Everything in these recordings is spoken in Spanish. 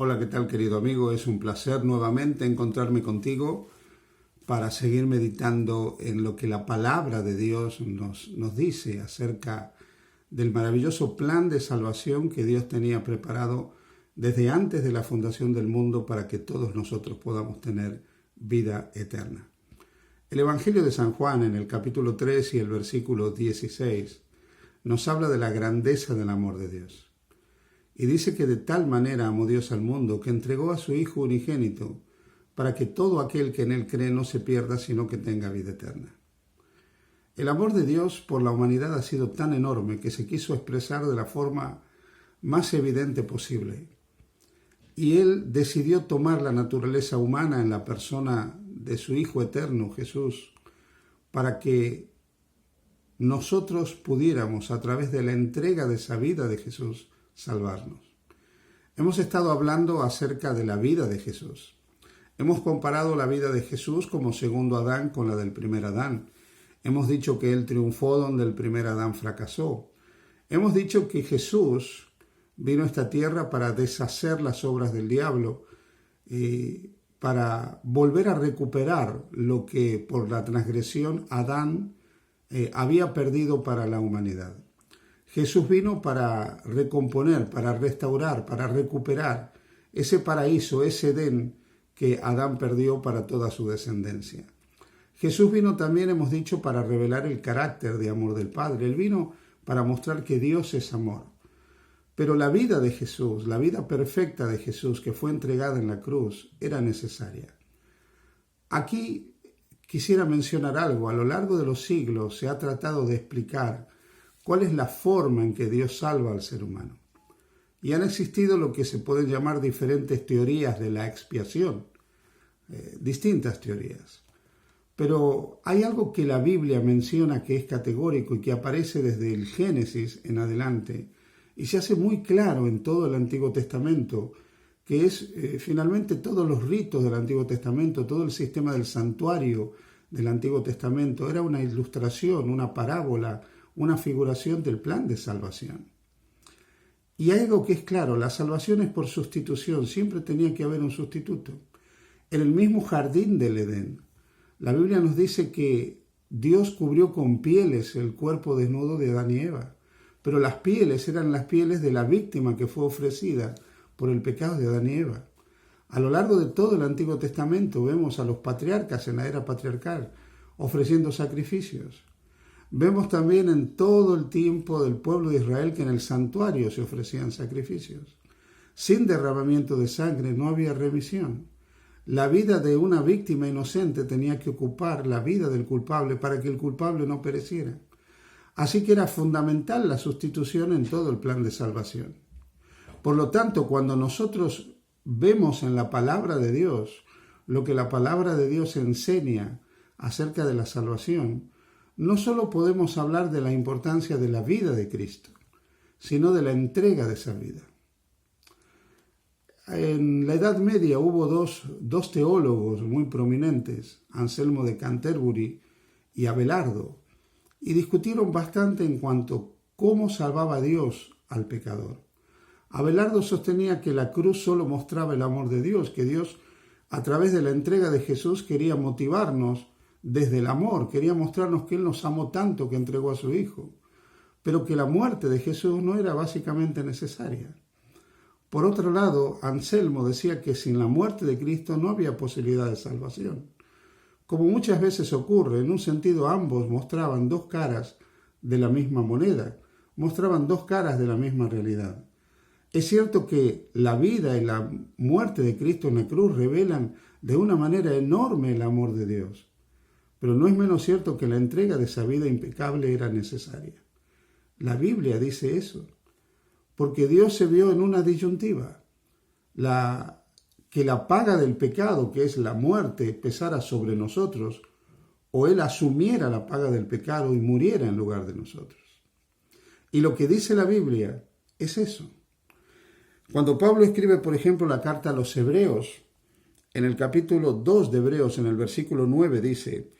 Hola, ¿qué tal, querido amigo? Es un placer nuevamente encontrarme contigo para seguir meditando en lo que la palabra de Dios nos dice acerca del maravilloso plan de salvación que Dios tenía preparado desde antes de la fundación del mundo para que todos nosotros podamos tener vida eterna. El Evangelio de San Juan, en el capítulo 3 y el versículo 16, nos habla de la grandeza del amor de Dios. Y dice que de tal manera amó Dios al mundo que entregó a su Hijo unigénito para que todo aquel que en Él cree no se pierda, sino que tenga vida eterna. El amor de Dios por la humanidad ha sido tan enorme que se quiso expresar de la forma más evidente posible. Y Él decidió tomar la naturaleza humana en la persona de su Hijo eterno, Jesús, para que nosotros pudiéramos, a través de la entrega de esa vida de Jesús, salvarnos. Hemos estado hablando acerca de la vida de Jesús. Hemos comparado la vida de Jesús como segundo Adán con la del primer Adán. Hemos dicho que Él triunfó donde el primer Adán fracasó. Hemos dicho que Jesús vino a esta tierra para deshacer las obras del diablo y para volver a recuperar lo que por la transgresión Adán había perdido para la humanidad. Jesús vino para recomponer, para restaurar, para recuperar ese paraíso, ese Edén que Adán perdió para toda su descendencia. Jesús vino también, hemos dicho, para revelar el carácter de amor del Padre. Él vino para mostrar que Dios es amor. Pero la vida de Jesús, la vida perfecta de Jesús que fue entregada en la cruz, era necesaria. Aquí quisiera mencionar algo. A lo largo de los siglos se ha tratado de explicar cuál es la forma en que Dios salva al ser humano. Y han existido lo que se pueden llamar diferentes teorías de la expiación, distintas teorías. Pero hay algo que la Biblia menciona que es categórico y que aparece desde el Génesis en adelante y se hace muy claro en todo el Antiguo Testamento, que es finalmente todos los ritos del Antiguo Testamento, todo el sistema del santuario del Antiguo Testamento, era una ilustración, una parábola, una figuración del plan de salvación. Y hay algo que es claro, la salvación es por sustitución, siempre tenía que haber un sustituto. En el mismo jardín del Edén, la Biblia nos dice que Dios cubrió con pieles el cuerpo desnudo de Adán y Eva, pero las pieles eran las pieles de la víctima que fue ofrecida por el pecado de Adán y Eva. A lo largo de todo el Antiguo Testamento vemos a los patriarcas en la era patriarcal ofreciendo sacrificios. Vemos también en todo el tiempo del pueblo de Israel que en el santuario se ofrecían sacrificios. Sin derramamiento de sangre no había remisión. La vida de una víctima inocente tenía que ocupar la vida del culpable para que el culpable no pereciera. Así que era fundamental la sustitución en todo el plan de salvación. Por lo tanto, cuando nosotros vemos en la palabra de Dios lo que la palabra de Dios enseña acerca de la salvación, no solo podemos hablar de la importancia de la vida de Cristo, sino de la entrega de esa vida. En la Edad Media hubo dos teólogos muy prominentes, Anselmo de Canterbury y Abelardo, y discutieron bastante en cuanto a cómo salvaba Dios al pecador. Abelardo sostenía que la cruz solo mostraba el amor de Dios, que Dios, a través de la entrega de Jesús, quería motivarnos desde el amor, quería mostrarnos que Él nos amó tanto que entregó a su Hijo, pero que la muerte de Jesús no era básicamente necesaria. Por otro lado, Anselmo decía que sin la muerte de Cristo no había posibilidad de salvación. Como muchas veces ocurre, en un sentido ambos mostraban dos caras de la misma moneda, mostraban dos caras de la misma realidad. Es cierto que la vida y la muerte de Cristo en la cruz revelan de una manera enorme el amor de Dios. Pero no es menos cierto que la entrega de esa vida impecable era necesaria. La Biblia dice eso, porque Dios se vio en una disyuntiva. Que la paga del pecado, que es la muerte, pesara sobre nosotros, o Él asumiera la paga del pecado y muriera en lugar de nosotros. Y lo que dice la Biblia es eso. Cuando Pablo escribe, por ejemplo, la carta a los Hebreos, en el capítulo 2 de Hebreos, en el versículo 9, dice: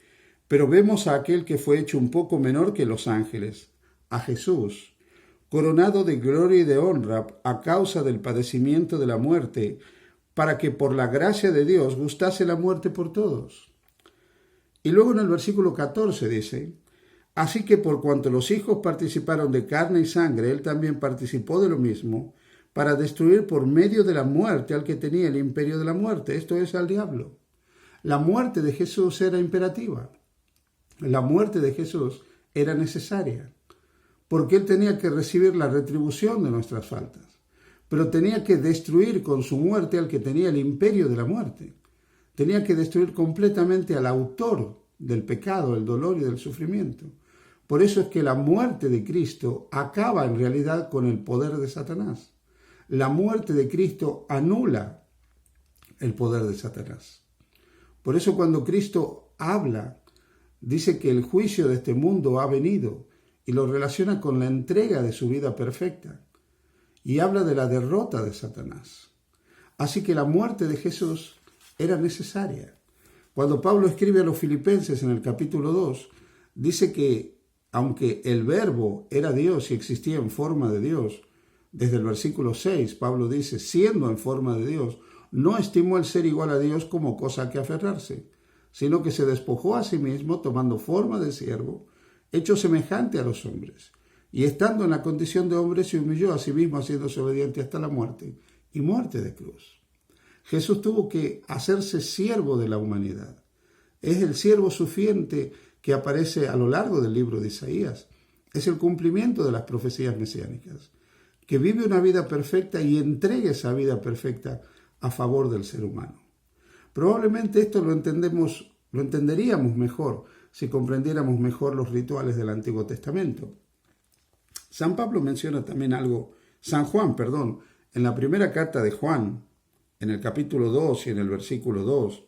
pero vemos a aquel que fue hecho un poco menor que los ángeles, a Jesús, coronado de gloria y de honra a causa del padecimiento de la muerte, para que por la gracia de Dios gustase la muerte por todos. Y luego en el versículo 14 dice: así que por cuanto los hijos participaron de carne y sangre, él también participó de lo mismo, para destruir por medio de la muerte al que tenía el imperio de la muerte, esto es, al diablo. La muerte de Jesús era imperativa. La muerte de Jesús era necesaria, porque él tenía que recibir la retribución de nuestras faltas, pero tenía que destruir con su muerte al que tenía el imperio de la muerte. Tenía que destruir completamente al autor del pecado, el dolor y del sufrimiento. Por eso es que la muerte de Cristo acaba en realidad con el poder de Satanás. La muerte de Cristo anula el poder de Satanás. Por eso cuando Cristo habla, dice que el juicio de este mundo ha venido y lo relaciona con la entrega de su vida perfecta. Y habla de la derrota de Satanás. Así que la muerte de Jesús era necesaria. Cuando Pablo escribe a los Filipenses en el capítulo 2, dice que aunque el Verbo era Dios y existía en forma de Dios, desde el versículo 6, Pablo dice: siendo en forma de Dios, no estimó el ser igual a Dios como cosa a que aferrarse, sino que se despojó a sí mismo, tomando forma de siervo, hecho semejante a los hombres. Y estando en la condición de hombre, se humilló a sí mismo, haciéndose obediente hasta la muerte, y muerte de cruz. Jesús tuvo que hacerse siervo de la humanidad. Es el siervo suficiente que aparece a lo largo del libro de Isaías. Es el cumplimiento de las profecías mesiánicas, que vive una vida perfecta y entrega esa vida perfecta a favor del ser humano. Probablemente esto lo entenderíamos mejor si comprendiéramos mejor los rituales del Antiguo Testamento. San Juan, en la primera carta de Juan, en el capítulo 2 y en el versículo 2,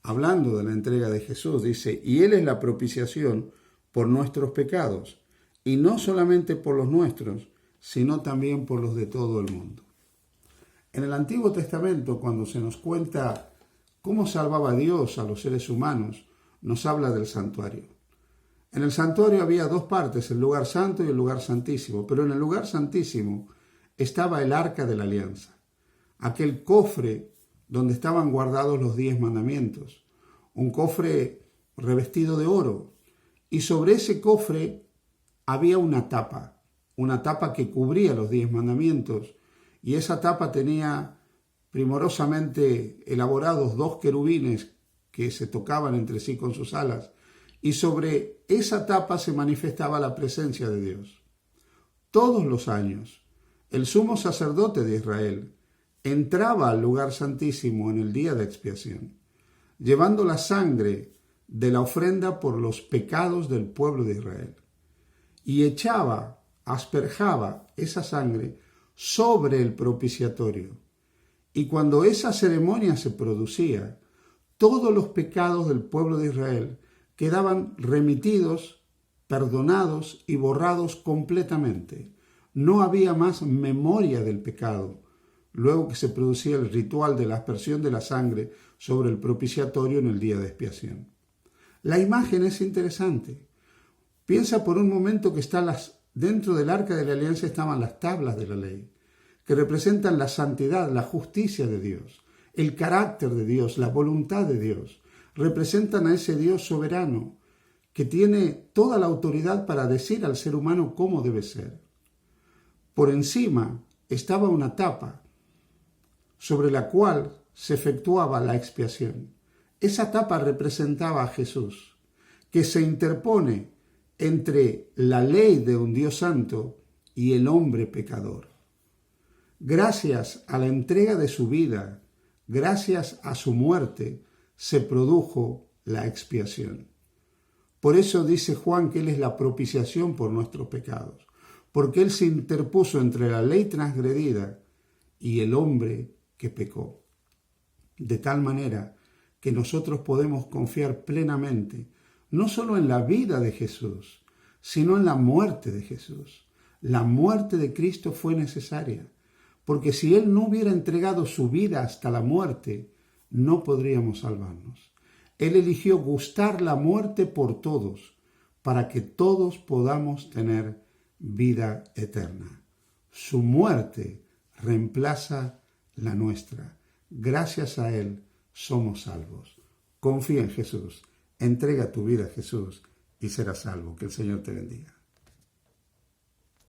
hablando de la entrega de Jesús, dice: y Él es la propiciación por nuestros pecados, y no solamente por los nuestros, sino también por los de todo el mundo. En el Antiguo Testamento, cuando se nos cuenta cómo salvaba Dios a los seres humanos, nos habla del santuario. En el santuario había dos partes, el lugar santo y el lugar santísimo, pero en el lugar santísimo estaba el arca de la alianza, aquel cofre donde estaban guardados los 10 mandamientos, un cofre revestido de oro, y sobre ese cofre había una tapa que cubría los 10 mandamientos, y esa tapa tenía primorosamente elaborados 2 querubines que se tocaban entre sí con sus alas, y sobre esa tapa se manifestaba la presencia de Dios. Todos los años, el sumo sacerdote de Israel entraba al lugar santísimo en el día de expiación, llevando la sangre de la ofrenda por los pecados del pueblo de Israel, y asperjaba esa sangre sobre el propiciatorio. Y cuando esa ceremonia se producía, todos los pecados del pueblo de Israel quedaban remitidos, perdonados y borrados completamente. No había más memoria del pecado, luego que se producía el ritual de la aspersión de la sangre sobre el propiciatorio en el día de expiación. La imagen es interesante. Piensa por un momento que dentro del arca de la alianza estaban las tablas de la ley, que representan la santidad, la justicia de Dios, el carácter de Dios, la voluntad de Dios. Representan a ese Dios soberano que tiene toda la autoridad para decir al ser humano cómo debe ser. Por encima estaba una tapa sobre la cual se efectuaba la expiación. Esa tapa representaba a Jesús, que se interpone entre la ley de un Dios santo y el hombre pecador. Gracias a la entrega de su vida, gracias a su muerte, se produjo la expiación. Por eso dice Juan que Él es la propiciación por nuestros pecados, porque Él se interpuso entre la ley transgredida y el hombre que pecó. De tal manera que nosotros podemos confiar plenamente, no solo en la vida de Jesús, sino en la muerte de Jesús. La muerte de Cristo fue necesaria, porque si Él no hubiera entregado su vida hasta la muerte, no podríamos salvarnos. Él eligió gustar la muerte por todos, para que todos podamos tener vida eterna. Su muerte reemplaza la nuestra. Gracias a Él somos salvos. Confía en Jesús, entrega tu vida a Jesús y serás salvo. Que el Señor te bendiga.